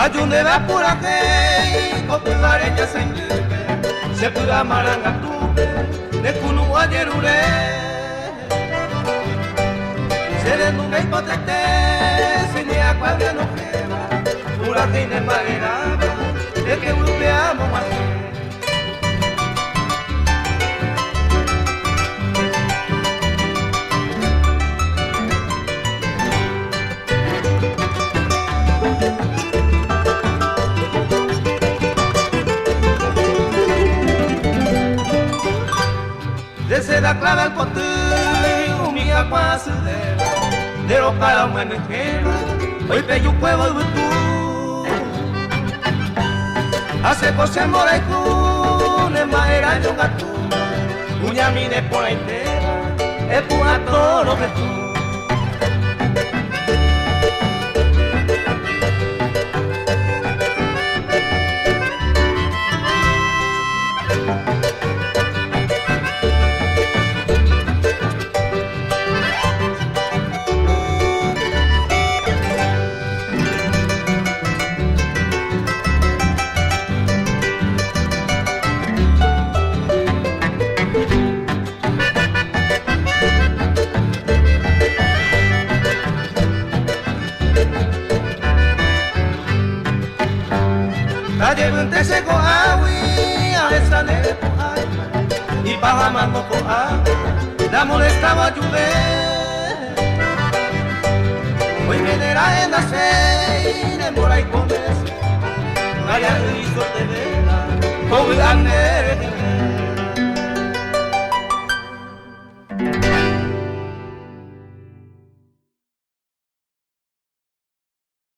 Ayunde va pura que copugareña se invipe se pura maranga tupe de kunu ayerure se de nunca hipotete se ni acuadia no queda pura que ne manera de que europeamos más. Desde la clave al pote, mi agua se de los calos en el quema, hoy pe yo puedo y tú. Hace cosas mora y tú, ne maera yo gato, uña mine por la entera, es pura todo lo que tú. Te seco agui, a esa neve por alma, y para mambo por agua, la molestaba llover. Hoy me dará en la fe, de mora y comer, vaya hizo de vela, con